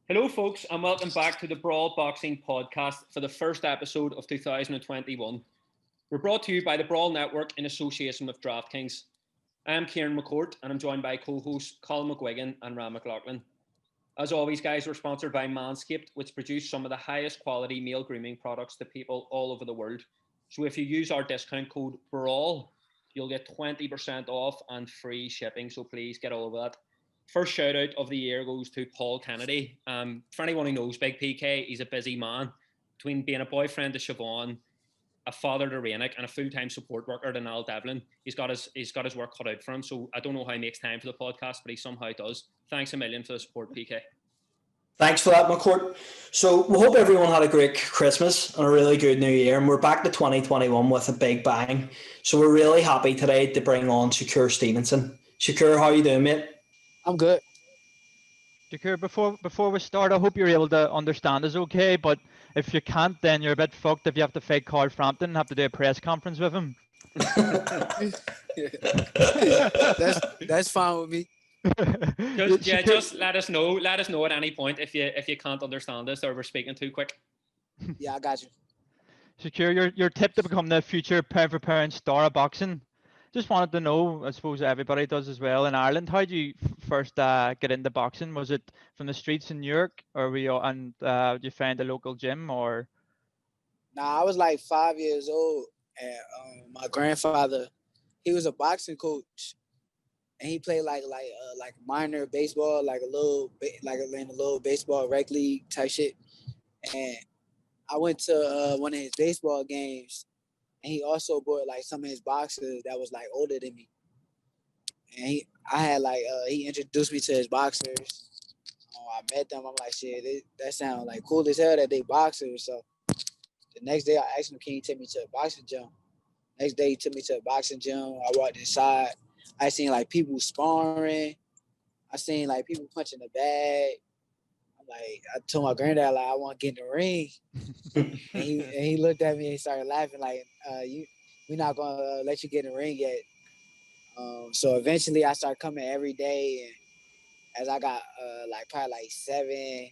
Hello, folks, and welcome back to the Brawl Boxing podcast for the first episode of 2021. We're brought to you by the Brawl Network in association with DraftKings. I am Kieran McCourt, and I'm joined by co-hosts Colin McGuigan and Ram McLaughlin. As always, guys, we're sponsored by Manscaped, which produce some of the highest quality male grooming products to people all over the world. So if you use our discount code BRAWL, you'll get 20% off and free shipping. So please get all of that. First shout out of the year goes to Paul Kennedy. For anyone who knows Big PK, he's a busy man. Between being a boyfriend to Siobhan, a father to Rainick, and a full-time support worker to Niall Devlin, he's got his work cut out for him. So I don't know how he makes time for the podcast, but he somehow does. Thanks a million for the support, PK. Thanks for that, McCourt. So we hope everyone had a great Christmas and a really good New Year, and we're back to 2021 with a big bang. So we're really happy today to bring on Shakur Stevenson. Shakur, how are you doing, mate? I'm good. Shakur, before we start, I hope you're able to understand us okay, but if you can't, then you're a bit fucked if you have to fake Carl Frampton and have to do a press conference with him. That's fine with me. Just let us know at any point if you can't understand us or we're speaking too quick. Yeah, I got you. Shakur, you're tipped to become the future pound-for-pound star of boxing. Just wanted to know, I suppose everybody does as well in Ireland, how did you first get into boxing? Was it from the streets in New York, or did you find a local gym, or? Nah, I was like 5 years old, and my grandfather, he was a boxing coach, and he played like minor baseball, like in a little baseball rec league type shit. And I went to one of his baseball games. And he also brought like some of his boxers that was like older than me. And he introduced me to his boxers. I met them. I'm like, shit, that sounds like cool as hell that they boxers. So the next day I asked him, can you take me to a boxing gym? Next day he took me to a boxing gym. I walked inside. I seen like people sparring. I seen like people punching the bag. Like, I told my granddad, like, I want to get in the ring. and he looked at me and started laughing, like, we're not going to let you get in the ring yet. So eventually I started coming every day. And as I got probably 7,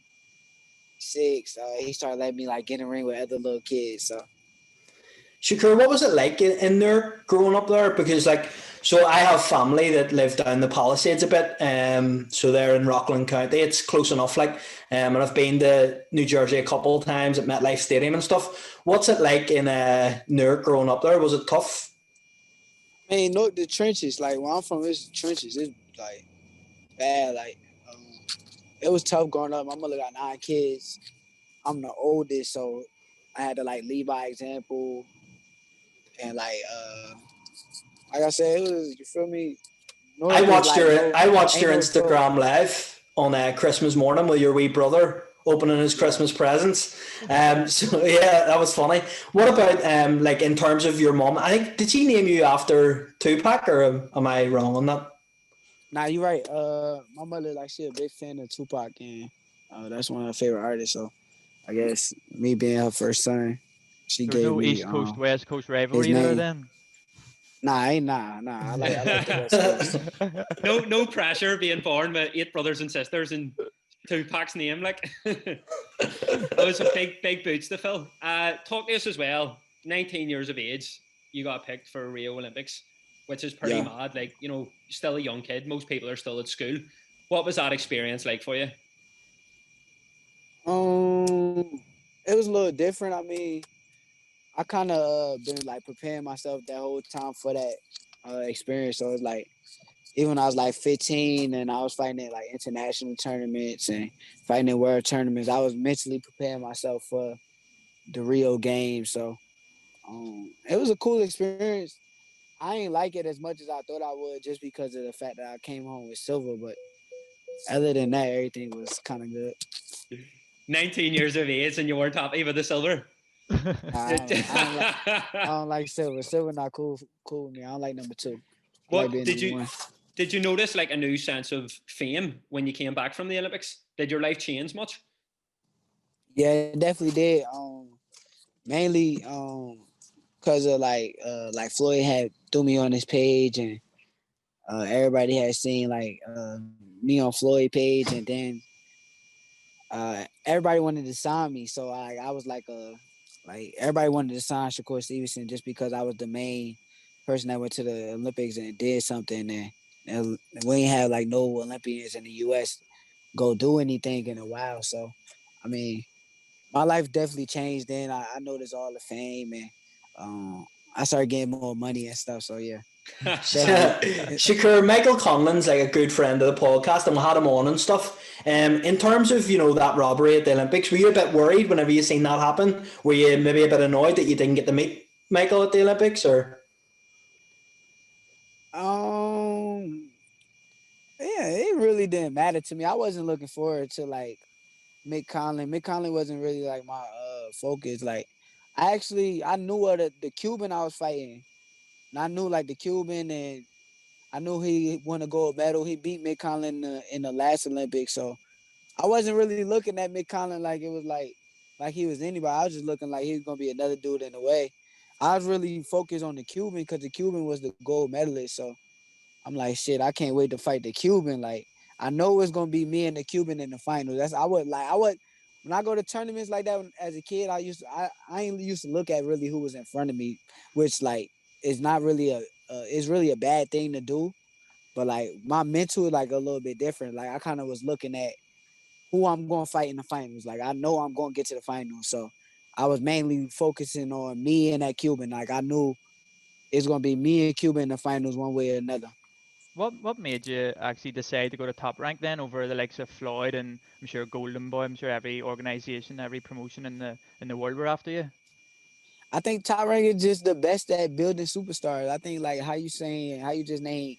6, he started letting me like get in the ring with other little kids. So Shakur, what was it like in there growing up there? Because so I have family that live down the Palisades a bit. So they're in Rockland County. It's close enough. And I've been to New Jersey a couple of times at MetLife Stadium and stuff. What's it like in Newark growing up there? Was it tough? I mean, no, the trenches. Like where I'm from, it's trenches. It's like bad. It was tough growing up. My mother got 9 kids. I'm the oldest, so I had to like lead by example. And like I said, it was, you feel me? I watched your Instagram live on Christmas morning with your wee brother opening his Christmas presents. So yeah, that was funny. What about in terms of your mom? I think, did she name you after Tupac, or am I wrong on that? Nah, you're right. My mother, she a big fan of Tupac, and that's one of her favorite artists. So I guess me being her first son, she gave no me East Coast West Coast rivalry there then. Nah. I like the West Coast. No pressure being born with 8 brothers and sisters and Tupac's name. That was a big boots to fill. Talk to us as well. 19 years of age, you got picked for Rio Olympics, which is pretty mad. Still a young kid. Most people are still at school. What was that experience like for you? It was a little different. I mean, I kind of been preparing myself that whole time for that experience. So it's even when I was 15 and I was fighting in international tournaments and fighting in world tournaments, I was mentally preparing myself for the Rio games. So it was a cool experience. I ain't like it as much as I thought I would just because of the fact that I came home with silver. But other than that, everything was kind of good. 19 years of age and you weren't happy with the silver? I don't like silver. Silver not cool with me. I don't like number 2. What did you notice a new sense of fame when you came back from the Olympics? Did your life change much? Yeah, it definitely did. Mainly because of Floyd had threw me on his page, and everybody had seen me on Floyd page, and then everybody wanted to sign me, so I was like everybody wanted to sign Shakur Stevenson just because I was the main person that went to the Olympics and did something, and we ain't have like no Olympians in the U.S. go do anything in a while. So, I mean, my life definitely changed then. I noticed all the fame and I started getting more money and stuff. So yeah. Shakur, Michael Conlon's like a good friend of the podcast, and we had him on and stuff. In terms of that robbery at the Olympics, were you a bit worried whenever you seen that happen? Were you maybe a bit annoyed that you didn't get to meet Michael at the Olympics, or? Yeah, it really didn't matter to me. I wasn't looking forward to like Mick Conlon. Mick Conlon wasn't really like my focus. Like I knew of the Cuban I was fighting. And I knew like the Cuban, and I knew he won a gold medal. He beat Mick Conlon in the last Olympics. So I wasn't really looking at Mick Conlon like it was like he was anybody. I was just looking like he was gonna be another dude in a way. I was really focused on the Cuban because the Cuban was the gold medalist. So I'm like, shit, I can't wait to fight the Cuban. Like, I know it's gonna be me and the Cuban in the final. I would when I go to tournaments like that as a kid, I ain't used to look at really who was in front of me, which like is not really it's really a bad thing to do. But like my mental is like a little bit different. Like I kind of was looking at who I'm going to fight in the finals. Like I know I'm going to get to the finals, so I was mainly focusing on me and that Cuban. Like I knew it's going to be me and Cuban in the finals one way or another. What made you actually decide to go to Top Rank then over the likes of Floyd and I'm sure Golden Boy? I'm sure every organization, every promotion in the world were after you. I think Top Rank is just the best at building superstars. I think like how you just named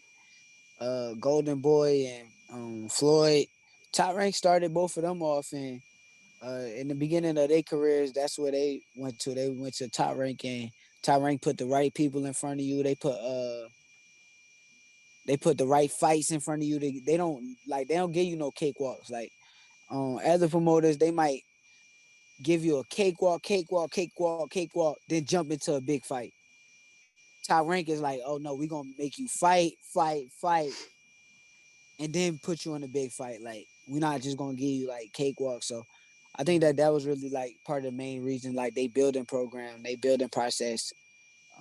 Golden Boy and Floyd. Top Rank started both of them off, and in the beginning of their careers, that's where they went to. They went to Top Rank, and Top Rank put the right people in front of you. They put the right fights in front of you. They don't give you no cakewalks. Like other promoters, they might give you a cakewalk, then jump into a big fight. Top Rank is like, oh no, we're gonna make you fight, and then put you in a big fight. Like we're not just gonna give you like cakewalk. So I think that was really like part of the main reason. Like they building program, they building process,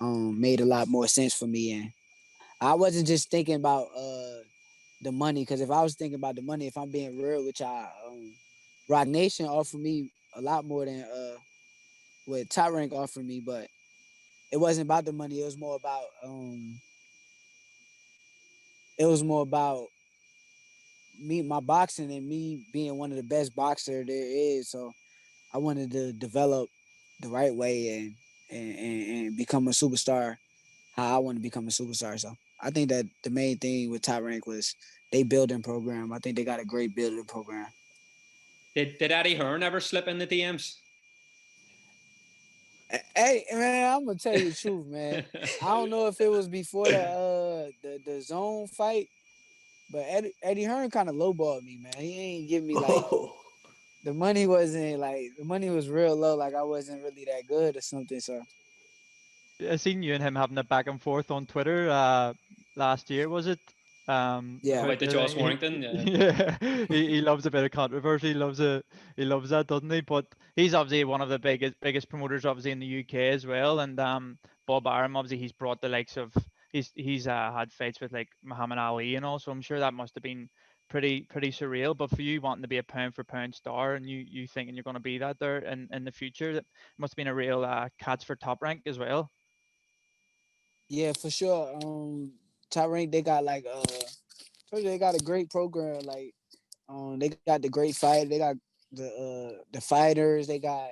made a lot more sense for me. And I wasn't just thinking about the money, because if I was thinking about the money, if I'm being real with y'all, Rock Nation offered me a lot more than what Top Rank offered me, but it wasn't about the money. It was more about me, my boxing, and me being one of the best boxer there is. So I wanted to develop the right way and become a superstar how I want to become a superstar. So I think that the main thing with Top Rank was they building program. I think they got a great building program. Did Eddie Hearn ever slip in the DMs? Hey man, I'm gonna tell you the truth, man. I don't know if it was before the zone fight, but Eddie Hearn kind of lowballed me, man. He ain't give me like the money was real low. Like I wasn't really that good or something. So I seen you and him having a back and forth on Twitter last year, was it? Yeah. About the Joss Warrington, yeah, he loves a bit of controversy. He loves that, doesn't he? But he's obviously one of the biggest promoters, obviously in the UK as well. And Bob Arum, obviously, he's brought the likes of he's had fights with like Muhammad Ali and all. So I'm sure that must have been pretty surreal. But for you wanting to be a pound for pound star and you thinking you're going to be that there in the future, that must have been a real catch for Top Rank as well. Yeah, for sure. Top Rank, they got like they got a great program. Like they got the great fight. They got the fighters. They got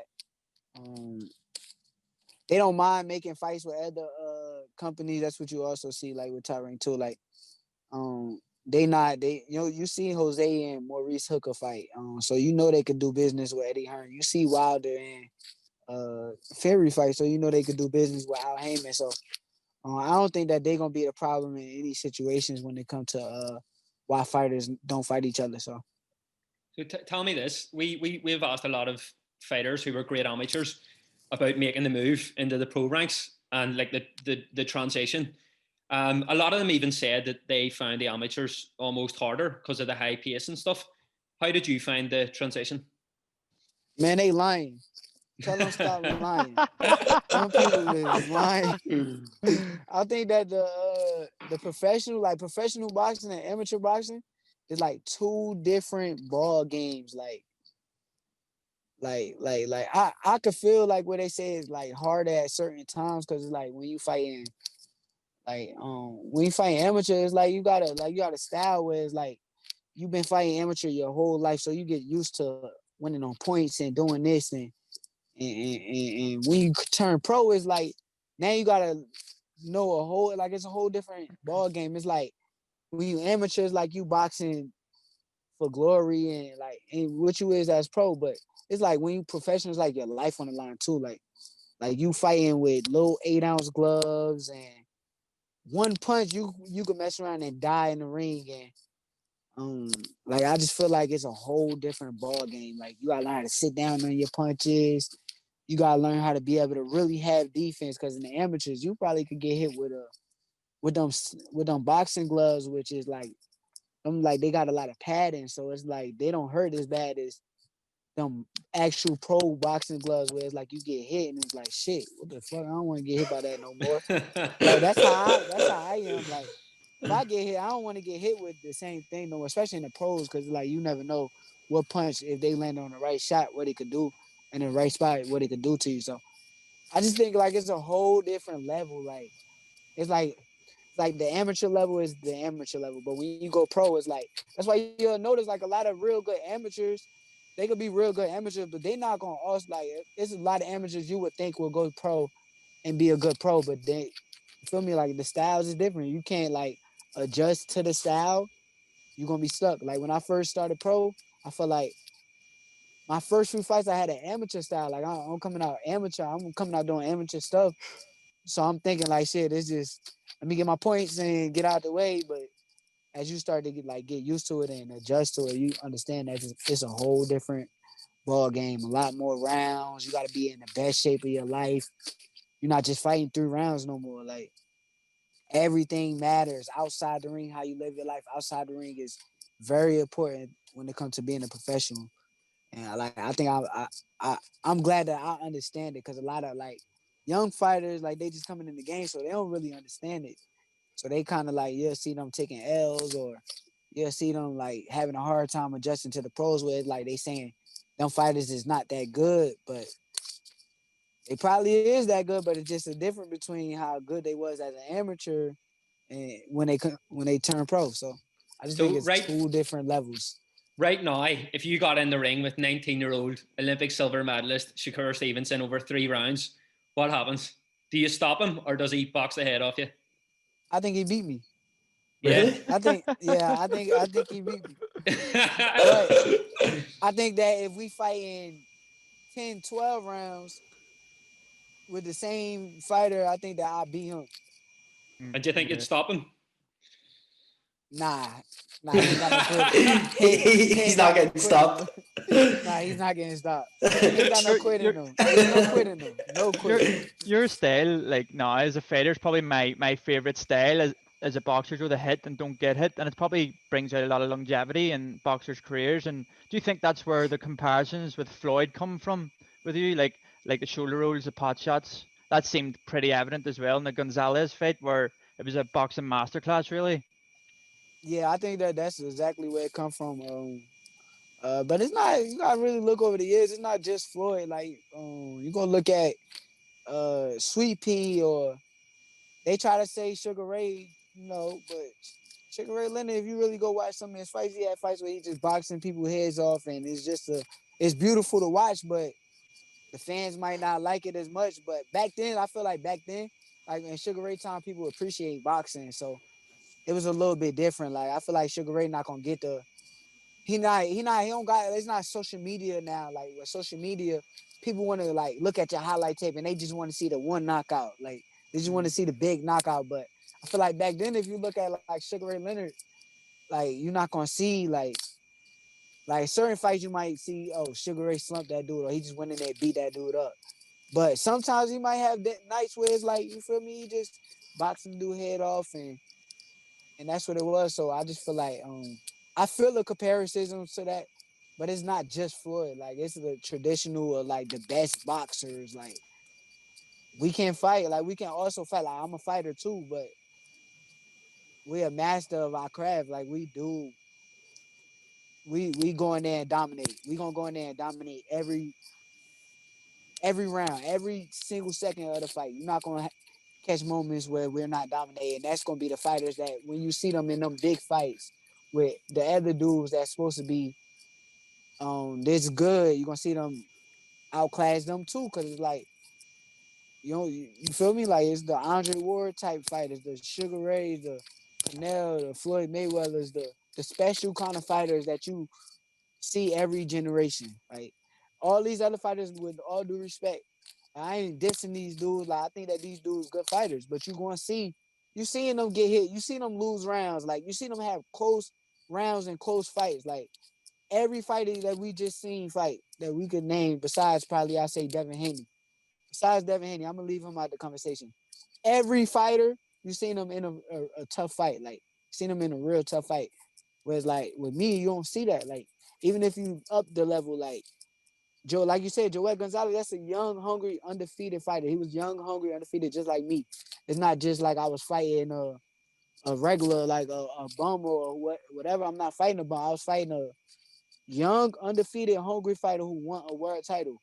they don't mind making fights with other companies. That's what you also see like with Top Rank too. Like you see Jose and Maurice Hooker fight. So you know they could do business with Eddie Hearn. You see Wilder and Fury fight, so you know they could do business with Al Heyman. So I don't think that they're gonna be a problem in any situations when it comes to why fighters don't fight each other. So tell me this: we've asked a lot of fighters who were great amateurs about making the move into the pro ranks and like the transition. A lot of them even said that they found the amateurs almost harder because of the high pace and stuff. How did you find the transition? Man, they lying. Tell them stop lying. Them people is lying. I think that the professional boxing and amateur boxing is like two different ball games. I could feel like what they say is like hard at certain times because it's like when you fighting amateur, it's like you got a style where it's like you've been fighting amateur your whole life, so you get used to winning on points and doing this and when you turn pro, it's like now you gotta know it's a whole different ball game. It's like when you amateur, it's like you boxing for glory and what you is as pro, but it's like when you professional, it's like your life on the line too. Like you fighting with little 8-ounce gloves and one punch you could mess around and die in the ring like I just feel like it's a whole different ball game. Like you gotta learn how to sit down on your punches. You gotta learn how to be able to really have defense because in the amateurs you probably could get hit with them boxing gloves, which is like they got a lot of padding, so it's like they don't hurt as bad as them actual pro boxing gloves where it's like you get hit and it's like shit, what the fuck? I don't want to get hit by that no more. Like that's how I am. Like if I get hit, I don't want to get hit with the same thing no more, especially in the pros, because like you never know what punch if they land on the right shot, what it could do, and in the right spot, what it could do to you. So I just think like it's a whole different level. Like it's like the amateur level is the amateur level, but when you go pro, it's like that's why you'll notice like a lot of real good amateurs. They could be real good amateurs, but they not gonna also like it's a lot of amateurs you would think will go pro and be a good pro, but they you feel me like the styles is different. You can't like adjust to the style. You're gonna be stuck. Like when I first started pro, I feel like my first few fights I had an amateur style. Like I'm coming out amateur. I'm coming out doing amateur stuff. So I'm thinking like shit, it's just let me get my points and get out the way. But as you start to get used to it and adjust to it, you understand that it's a whole different ball game. A lot more rounds. You got to be in the best shape of your life. You're not just fighting 3 rounds no more. Like everything matters outside the ring. How you live your life outside the ring is very important when it comes to being a professional. And like I think I'm glad that I understand it because a lot of like young fighters like they just coming in the game, so they don't really understand it. So they kind of like you'll see them taking L's or you'll see them like having a hard time adjusting to the pros where it's like they saying them fighters is not that good, but it probably is that good, but it's just a difference between how good they was as an amateur and when they turn pro. So I just think So it's two different levels. Right now, if you got in the ring with 19-year-old Olympic silver medalist Shakur Stevenson over 3 rounds, what happens? Do you stop him or does he box the head off you? I think he beat me. Yeah. I think he beat me. But I think that if we fight in 10, 12 rounds with the same fighter, I think that I'll beat him. And do you think you'd stop him? Nah, he's not gonna quit. He's not getting stopped. Nah, he's not getting stopped. He ain't got no quit in him. There's no quit in him. No quit. Your style, like now as a fighter, is probably my favorite style as a boxer with a hit and don't get hit, and it probably brings out a lot of longevity in boxers' careers. And do you think that's where the comparisons with Floyd come from with you, like the shoulder rolls, the pot shots? That seemed pretty evident as well in the Gonzalez fight, where it was a boxing masterclass, really. Yeah, I think that's exactly where it come from. But it's not. You gotta really look over the years. It's not just Floyd. Like, you gonna look at Sweet Pea or they try to say Sugar Ray, but Sugar Ray Leonard, if you really go watch some of his fights, he had fights where he just boxing people's heads off, and it's beautiful to watch, but the fans might not like it as much. But I feel like back then, like in Sugar Ray time, people appreciate boxing, so it was a little bit different. Like I feel like Sugar Ray not gonna get the he don't got it's not social media now. Like with social media, people want to like look at your highlight tape and they just want to see the one knockout. Like they just want to see the big knockout. But I feel like back then, if you look at like Sugar Ray Leonard, like you're not gonna see like certain fights you might see. Oh, Sugar Ray slumped that dude, or he just went in there and beat that dude up. But sometimes he might have nights where it's like you feel me, he just boxing the dude head off and that's what it was. So I just feel like I feel the comparisons to that, but it's not just Floyd. Like, it's the traditional of, like, the best boxers. Like, we can fight. Like, we can also fight. Like, I'm a fighter too, but we're a master of our craft. Like, we go in there and dominate. We gonna go in there and dominate every round, every single second of the fight. You're not gonna catch moments where we're not dominating. That's gonna be the fighters that when you see them in them big fights with the other dudes that's supposed to be this good, you're gonna see them outclass them too, because it's like, you feel me? Like, it's the Andre Ward type fighters, the Sugar Rays, the Canelo, the Floyd Mayweathers, the special kind of fighters that you see every generation. Like, all these other fighters, with all due respect, I ain't dissing these dudes. Like, I think that these dudes good fighters, but you seeing them get hit, you see them lose rounds, like, you see them have close rounds and close fights. Like, every fighter that we just seen fight that we could name, besides probably I say Devin Haney. Besides Devin Haney, I'm gonna leave him out the conversation. Every fighter, you seen them in a tough fight. Like, seen them in a real tough fight. Whereas, like, with me, you don't see that. Like, even if you up the level, like Joe, like you said, Joel Gonzalez, that's a young, hungry, undefeated fighter. He was young, hungry, undefeated, just like me. It's not just like I was fighting a regular, like a bum or whatever. I'm not fighting a bum. I was fighting a young, undefeated, hungry fighter who won a world title.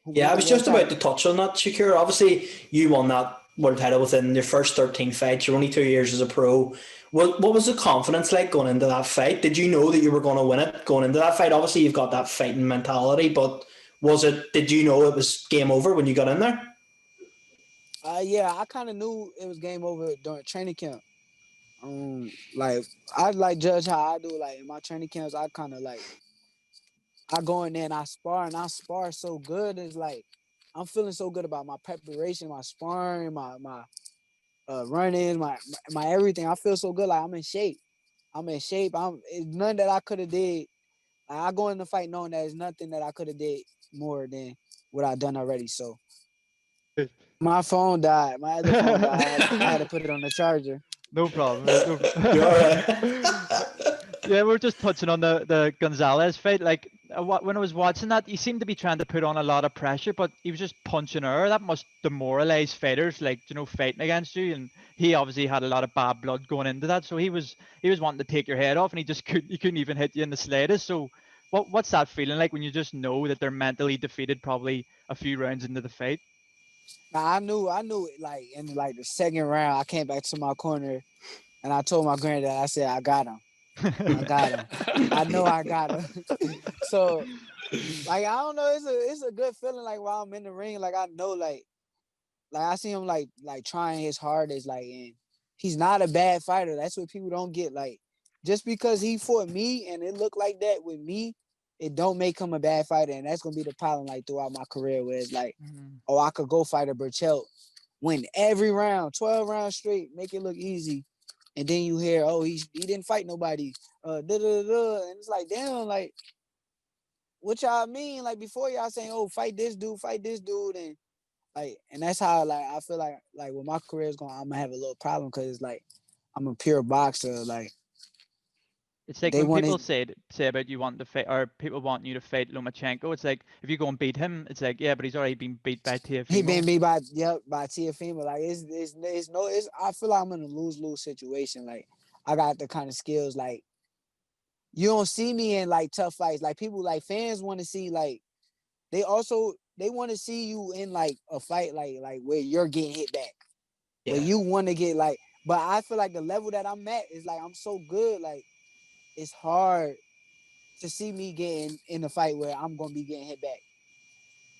Yeah, I was just about to touch on that, Shakur. Obviously, you won that world title within your first 13 fights. You're only 2 years as a pro. What was the confidence like going into that fight? Did you know that you were going to win it going into that fight? Obviously, you've got that fighting mentality, but did you know it was game over when you got in there? Yeah, I kind of knew it was game over during training camp. Like, I like judge how I do. Like, in my training camps, I kind of like, I go in there and I spar so good. It's like, I'm feeling so good about my preparation, my sparring, my running, my everything. I feel so good. Like, I'm in shape. It's nothing that I could have did. Like, I go in the fight knowing that there's nothing that I could have did more than what I done already. So my phone died. My other phone died. I had to put it on the charger. No problem. No problem. You're all right. Yeah, we're just touching on the Gonzalez fight. Like, when I was watching that, he seemed to be trying to put on a lot of pressure, but he was just punching air. That must demoralize fighters, like, fighting against you. And he obviously had a lot of bad blood going into that, so he was wanting to take your head off, and he couldn't even hit you in the slightest. So, what's that feeling like when you just know that they're mentally defeated, probably a few rounds into the fight? Now, I knew it. Like, in like the second round, I came back to my corner, and I told my granddad, I said, I got him. I got him. I know I got him. So, like, I don't know. It's a good feeling. Like, while I'm in the ring, like, I know, like I see him like trying his hardest. Like, and he's not a bad fighter. That's what people don't get. Like, just because he fought me and it looked like that with me, it don't make him a bad fighter. And that's gonna be the problem. Like, throughout my career, where it's like, oh, I could go fight a Burchell, win every round, 12 rounds straight, make it look easy. And then you hear, oh, he didn't fight nobody. And it's like, damn, like, what y'all mean? Like, before y'all saying, oh, fight this dude, and like, and that's how, like, I feel like when my career is going, I'm gonna have a little problem, because it's like, I'm a pure boxer. Like, it's like when people say about you want to fight, or people want you to fight Lomachenko, it's like, if you go and beat him, it's like, yeah, but he's already been beat by Teofimo. He been beat by Teofimo. Like, I feel like I'm in a lose-lose situation. Like, I got the kind of skills. Like, you don't see me in like tough fights. Like, people, like, fans want to see, like, they want to see you in like a fight, like where you're getting hit back. Yeah. Where you want to get, like, but I feel like the level that I'm at is like, I'm so good, like, it's hard to see me getting in a fight where I'm gonna be getting hit back.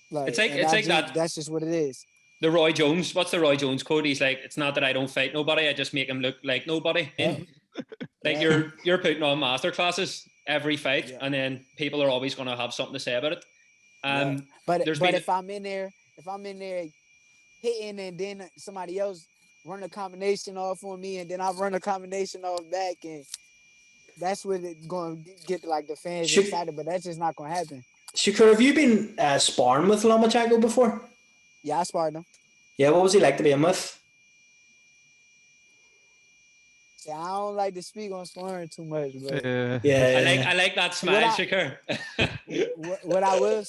Like, it's like that. That's just what it is. The Roy Jones. What's the Roy Jones quote? He's like, "It's not that I don't fight nobody. I just make him look like nobody." Yeah. Like, yeah. You're putting on master classes every fight, yeah. And then people are always gonna have something to say about it. Yeah. But if I'm in there hitting, and then somebody else run a combination off on me, and then I run a combination off back, and that's what it's going to get, like, the fans excited, but that's just not going to happen. Shakur, have you been sparring with Llama Taco before? Yeah, I sparred him. Yeah, what was he like to be in with? See, I don't like to speak on sparring too much, but Yeah. I like that smile, What Shakur. what I will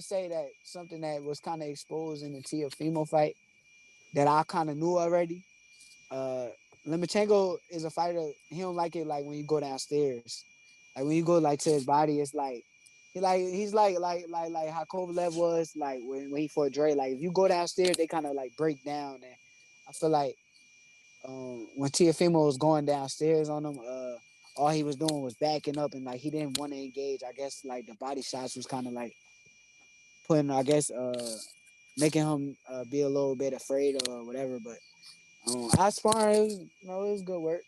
say that something that was kind of exposed in the Teofimo fight that I kind of knew already. Lomachenko is a fighter. He don't like it like when you go downstairs. Like when you go like to his body, it's like he's like how Kovalev was like when he fought Dre. Like if you go downstairs, they kind of like break down. And I feel like when Teofimo was going downstairs on him, all he was doing was backing up and like he didn't want to engage. I guess like the body shots was kind of like putting, I guess, making him be a little bit afraid or whatever. But I sparring, it was good work.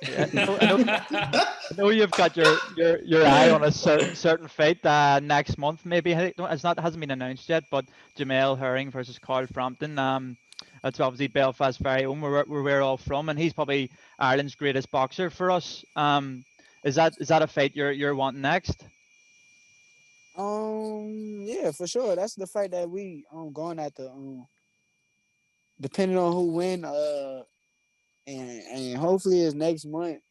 Yeah, I know you've got your eye on a certain fight next month. Maybe hasn't been announced yet, but Jamal Hearn versus Carl Frampton. That's obviously Belfast very own, where we're all from, and he's probably Ireland's greatest boxer for us. Is that a fight you're wanting next? Yeah, for sure. That's the fight that we going at the depending on who win, and hopefully it's next month,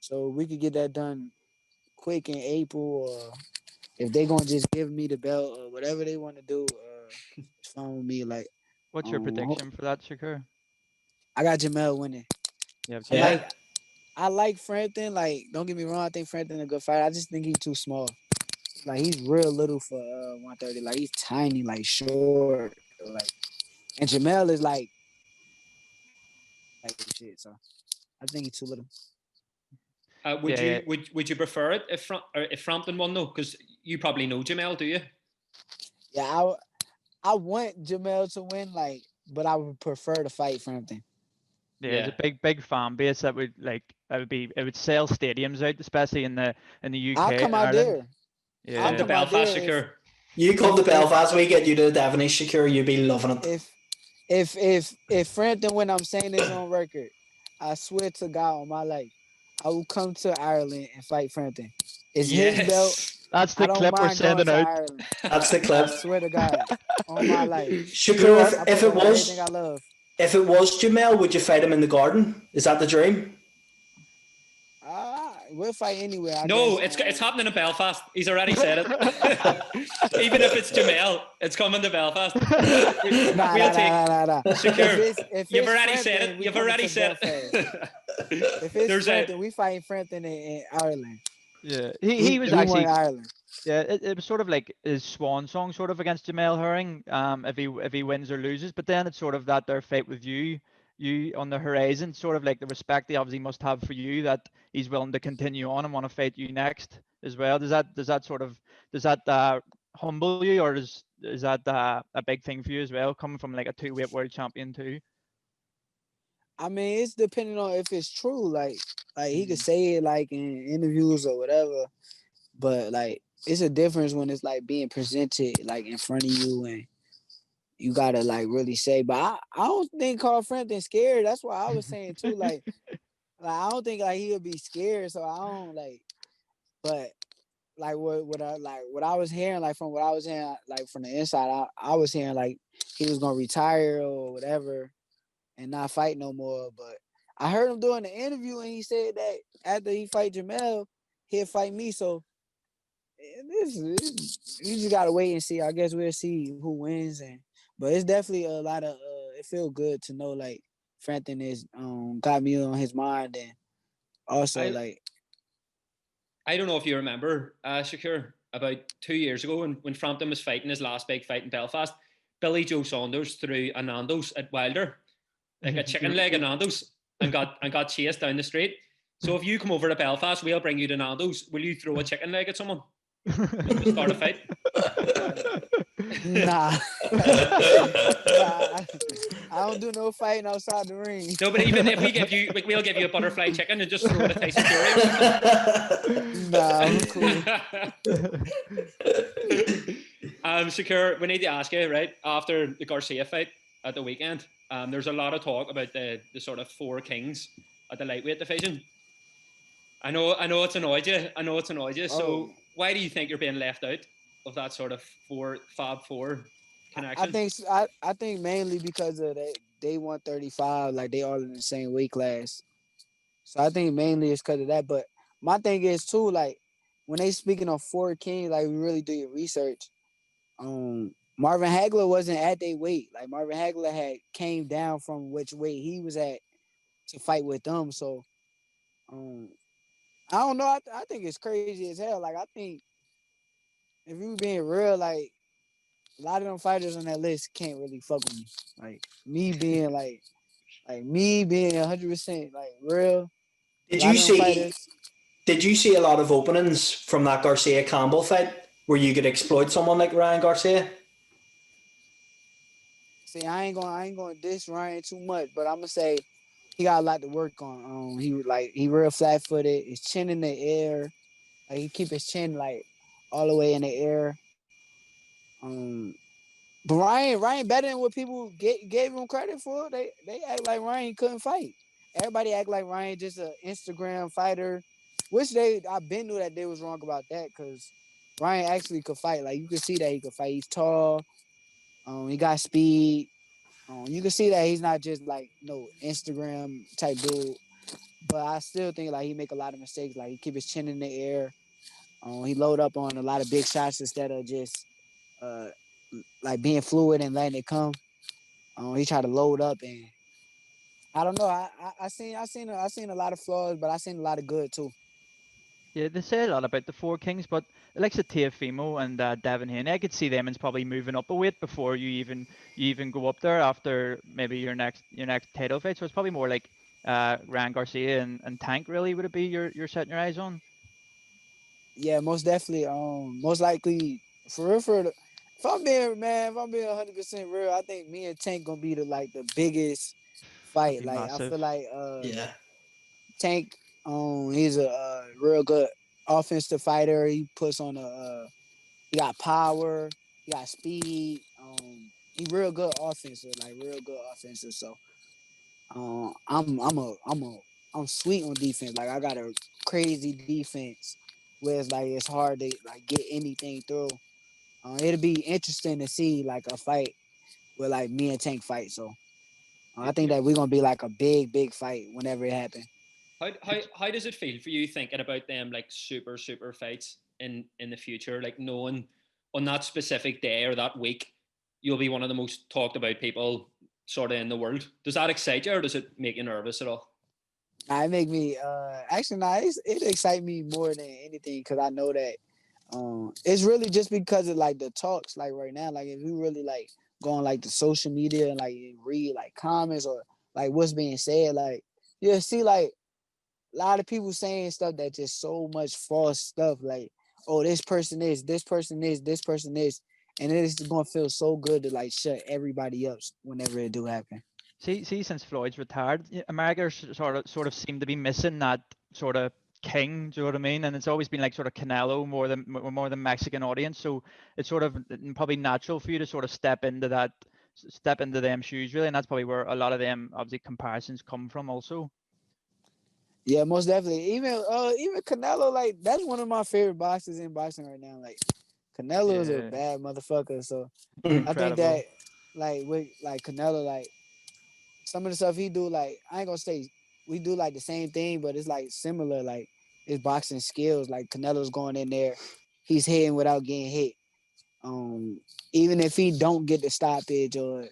so we could get that done quick in April, or if they gonna just give me the belt or whatever they want to do, it's fine with me. Like, What's your prediction for that, Shakur? I got Jamal winning. Yeah. I like Frampton. Like, don't get me wrong, I think Frampton a good fighter. I just think he's too small. Like, he's real little for 130. Like, he's tiny, like short. Like, and Jamal is like shit. So I think he's too little. Would you prefer it if Frampton won though? Because you probably know Jamal, do you? Yeah, I want Jamal to win, like, but I would prefer to fight Frampton. Yeah, it's a big fan base that would it would sell stadiums out, especially in the UK. I'll come out there. Yeah, come to Belfast, Shakur. You come to Belfast, we get you to Devon, Shakur. You'll be loving it. If Frampton win, I'm saying this on record. I swear to God on my life, I will come to Ireland and fight Frampton. It's his belt. That's the clip we're sending out. That's the clip. I swear to God on my life. Shakur, if it was Jamal, would you fight him in the garden? Is that the dream? We'll fight anywhere. No, it's happening in Belfast. He's already said it. Even if it's Jamal, it's coming to Belfast. We'll take Shakur. You've already said it. You've already said it. If it's Frampton, we fighting Frampton in Ireland. Yeah, he was actually Ireland. Yeah, it was sort of like his swan song, sort of against Jamal Hearn. If he wins or loses, but then it's sort of that their fight with you on the horizon, sort of like the respect he obviously must have for you, that he's willing to continue on and want to fight you next as well. Does that humble you, or is that a big thing for you as well, coming from like a 2-weight world champion too? I mean, it's depending on if it's true. Like he could say it like in interviews or whatever, but like it's a difference when it's like being presented like in front of you and you gotta like really say. But I don't think Carl Frampton's scared. That's what I was saying too. Like I don't think like he'll be scared. So I don't like. But like what I was hearing, like from what I was hearing, like from the inside, I was hearing like he was gonna retire or whatever and not fight no more. But I heard him doing the interview and he said that after he fight Jamal, he'll fight me. So you just gotta wait and see. I guess we'll see who wins. But it's definitely a lot of it feels good to know like Frampton is got me on his mind, and also I don't know if you remember, Shakur, about 2 years ago when Frampton was fighting his last big fight in Belfast, Billy Joe Saunders threw a Nando's at Wilder, like a chicken leg of Nando's, and got chased down the street. So if you come over to Belfast, we'll bring you to Nando's. Will you throw a chicken leg at someone to start a fight? Nah. I don't do no fighting outside the ring. No, but even if we'll give you a butterfly chicken and just throw it at Tyson Fury. Nah, I'm cool. Shakur, we need to ask you, right, after the Garcia fight at the weekend, there's a lot of talk about the sort of 4 kings at the lightweight division. I know it's annoyed you. So why do you think you're being left out of that sort of Fab Four connection? I think mainly because of they 135, like they all in the same weight class. So I think mainly it's because of that. But my thing is too, like when they speaking of four kings, like we really do your research. Marvin Hagler wasn't at their weight. Like Marvin Hagler had came down from which weight he was at to fight with them. So I don't know. I think it's crazy as hell. Like I think if you being real, like a lot of them fighters on that list can't really fuck with me. Like me being 100% like real. A Did lot you of them see? fighters. Did you see a lot of openings from that Garcia Campbell fight where you could exploit someone like Ryan Garcia? See, I ain't gonna diss Ryan too much, but I'm gonna say he got a lot to work on. He real flat footed. His chin in the air. Like he keep his chin like all the way in the air. Um, but Ryan better than what people gave him credit for. They act like Ryan couldn't fight. Everybody act like Ryan just an Instagram fighter, which I've been knew that they was wrong about that because Ryan actually could fight. Like you can see that he could fight. He's tall. He got speed. You can see that he's not just like no Instagram type dude. But I still think like he make a lot of mistakes. Like he keep his chin in the air. He load up on a lot of big shots instead of just uh like being fluid and letting it come. He tried to load up and I don't know. I seen a lot of flaws, but I seen a lot of good too. Yeah, they say a lot about the four kings, but like Teofimo and Devin Haney, I could see them as probably moving up a weight before you even go up there after maybe your next title fight. So it's probably more like Ryan Garcia and Tank. Really, would it be you're setting your eyes on? Yeah, most definitely. Most likely for real. If I'm being 100% real, I think me and Tank gonna be the biggest That'd fight. be Like I massive. feel like Yeah. Tank, he's a real good offensive fighter. He puts on he got power, he got speed. He real good offensive, like real good offensive. So, I'm sweet on defense. Like I got a crazy defense, where it's hard to like get anything through. It'll be interesting to see like a fight where like me and Tank fight. So I think that we're gonna be like a big fight whenever it happens. How does it feel for you thinking about them like super fights in the future, like knowing on that specific day or that week you'll be one of the most talked about people sort of in the world? Does that excite you or does it make you nervous at all? It make me actually it excite me more than anything because I know that it's really just because of like the talks like right now. Like if you really like go on like the social media and like read like comments or like what's being said, like you'll see like a lot of people saying stuff that just so much false stuff. Like, oh, this person is, this person is, this person is, and it is gonna feel so good to like shut everybody up whenever it do happen. See, since Floyd's retired, America sort of seemed to be missing that sort of king. Do you know what I mean? And it's always been like sort of Canelo more than Mexican audience. So it's sort of probably natural for you to sort of step into them shoes really, and that's probably where a lot of them obviously comparisons come from also. Yeah, most definitely. Even Canelo, like that's one of my favorite boxers in boxing right now. Like Canelo is a Yeah, bad motherfucker. So I think incredible. that like with like Canelo, like some of the stuff he do, like I ain't gonna say we do like the same thing, but it's like similar. Like his boxing skills, like Canelo's going in there, he's hitting without getting hit. Um, Even if he don't get the stoppage or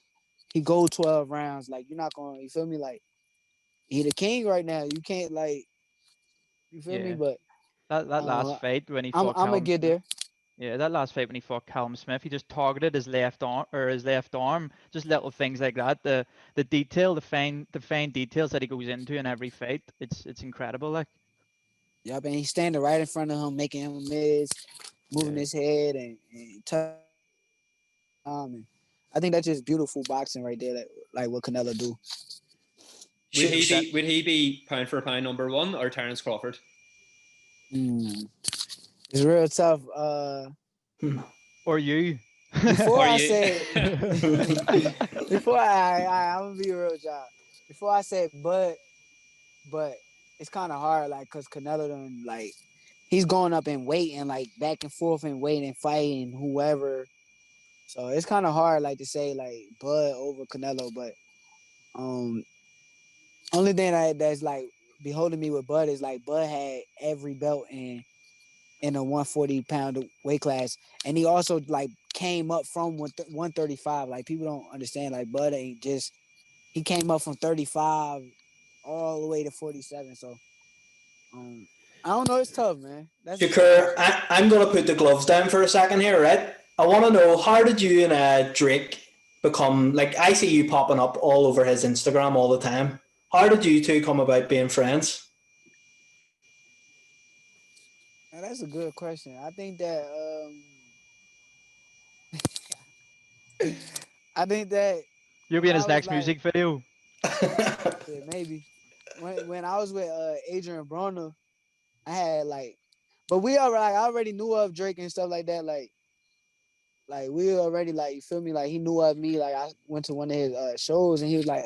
he go 12 rounds, like you're not gonna, you feel me? Like he the king right now. You can't like, you feel me? Yeah, But that last uh, fight when he I'm fought gonna Callum get Smith. there. Yeah, that last fight when he fought Callum Smith, he just targeted his left arm or his left arm, just little things like that. The detail, the fine details that he goes into in every fight, it's incredible. Like, Yup, and he's standing right in front of him, making him miss, moving yeah, his head and touching him. And I think that's just beautiful boxing right there. That like what Canelo do. Would Should, he should, be would he be pound for pound number one or Terence Crawford? Mm. It's real tough. or you. Before Are I you? said, I'm gonna be a real job. Before I said, but it's kind of hard, like, cause Canelo done like he's going up in weight and like back and forth and weight and fighting whoever. So it's kind of hard, like to say like Bud over Canelo, but um, only thing that's like beholding me with Bud is like Bud had every belt in a 140-pound weight class, and he also like came up from 135. Like people don't understand. Like Bud ain't just he came up from 35 all the way to 47. So I don't know. It's tough, man. Shakur, I'm going to put the gloves down for a second here, right? I want to know, how did you and Drake become, like, I see you popping up all over his Instagram all the time. How did you two come about being friends? Now, that's a good question. I think that You'll be in his I was next like- music video. yeah, maybe when I was with Adrian Broner, I had like, but we already I already knew of Drake and stuff like that. Like we already like, you feel me? Like he knew of me. Like I went to one of his shows and he was like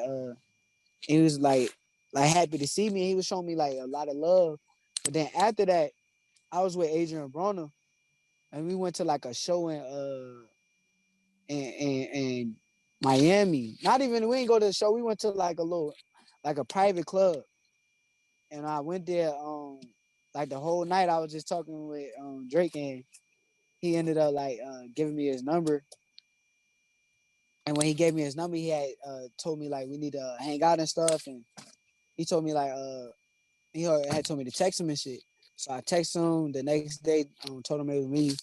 happy to see me. He was showing me like a lot of love. But then after that, I was with Adrian Broner, and we went to like a show in Miami. Not even, we didn't go to the show. We went to like a private club, and I went there. Like the whole night, I was just talking with Drake, and he ended up like giving me his number. And when he gave me his number, he had told me like we need to hang out and stuff, and he told me like he had told me to text him and shit. So I texted him the next day, told him it was me.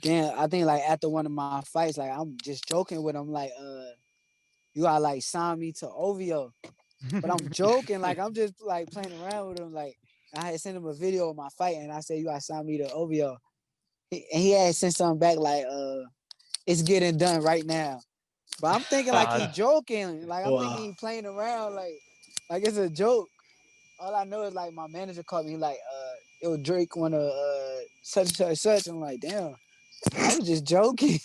Then I think like after one of my fights, like I'm just joking with him, like you gotta like sign me to OVO. But I'm joking, like I'm just like playing around with him. Like I had sent him a video of my fight, and I said you gotta sign me to OVO. And he had sent something back like it's getting done right now. But I'm thinking like he joking, like I'm thinking he playing around, like it's a joke. All I know is like my manager called me like yo, Drake wanna such and such and such. I'm like, damn, I was just joking.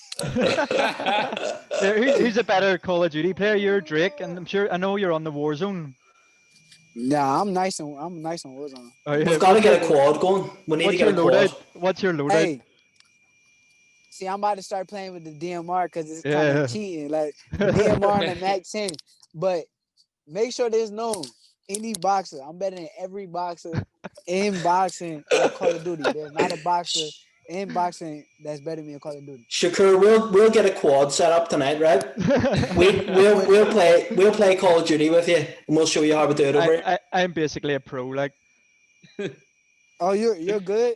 Who's a better Call of Duty player? You're Drake, and I know you're on the Warzone. Nah, I'm nice on Warzone. Oh, yeah. We've got to get a quad going. We need to get a quad. What's your loadout? Hey, see, I'm about to start playing with the DMR because it's kind of cheating, like DMR and the Mac 10. But make sure there's no any boxer. I'm better than every boxer in boxing or Call of Duty. There's not a boxer in boxing that's better than me in Call of Duty. Shakur, we'll get a quad set up tonight, right? We'll play Call of Duty with you, and we'll show you how we do it over here. I'm basically a pro, like. Oh, you're good.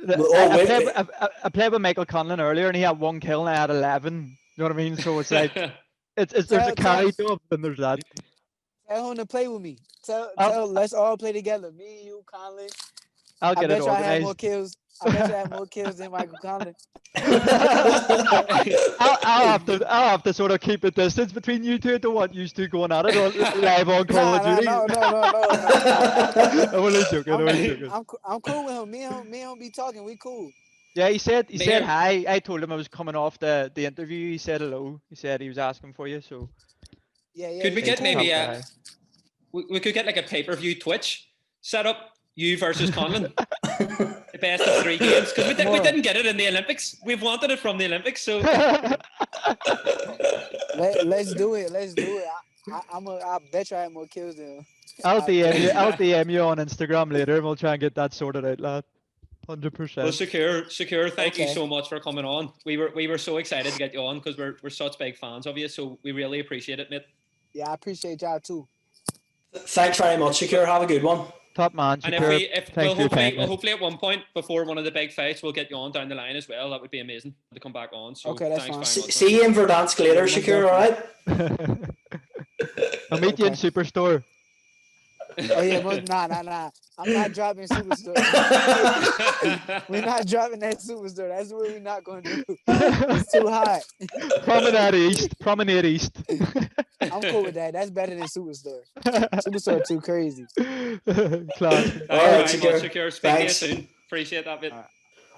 I played with Michael Conlon earlier, and he had 1 kill, and I had 11. You know what I mean? So it's like, there's a carry job, and there's that. Tell him to play with me. Tell let's all play together. Me, you, Conlon. I'll get it organized. I have more kills. I bet you I have more kills than Michael Conlon. I'll have to sort of keep a distance between you two. I don't want you two going at it live on Call of Duty. No. I'm only joking. I'm cool with him. Me and him be talking. We cool. Yeah, he said hi. I told him I was coming off the interview. He said hello. He said he was asking for you. So yeah. Could we get maybe we could get like a pay-per-view Twitch set up? You versus Conlon. The best of 3 games, because we didn't get it in the Olympics. We've wanted it from the Olympics, so let's do it. I bet you I have more kills than him. I'll DM you on Instagram later, and we'll try and get that sorted out, lad. 100%. Well, Shakur, thank you so much for coming on. We were so excited to get you on because we're such big fans of you, so we really appreciate it, mate. Yeah, I appreciate y'all too. Thanks very much, Shakur. Have a good one. Top man. And hopefully at one point before one of the big fights, we'll get you on down the line as well. That would be amazing to come back on. So okay, that's thanks fine. very much. See you in Verdansk later, Shakur, all right? I'll meet you in Superstore. Oh yeah, but nah. I'm not dropping Superstore. We're not dropping that Superstore. That's what we're not going to do. It's too hot. Promenade East. I'm cool with that. That's better than Superstore. Superstore too crazy. Class. All right, Shakur. Speak Thanks. to you soon. Appreciate that bit.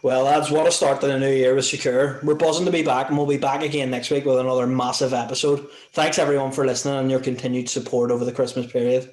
Well, lads, what a start to the new year with Shakur. We're buzzing to be back, and we'll be back again next week with another massive episode. Thanks everyone for listening and your continued support over the Christmas period.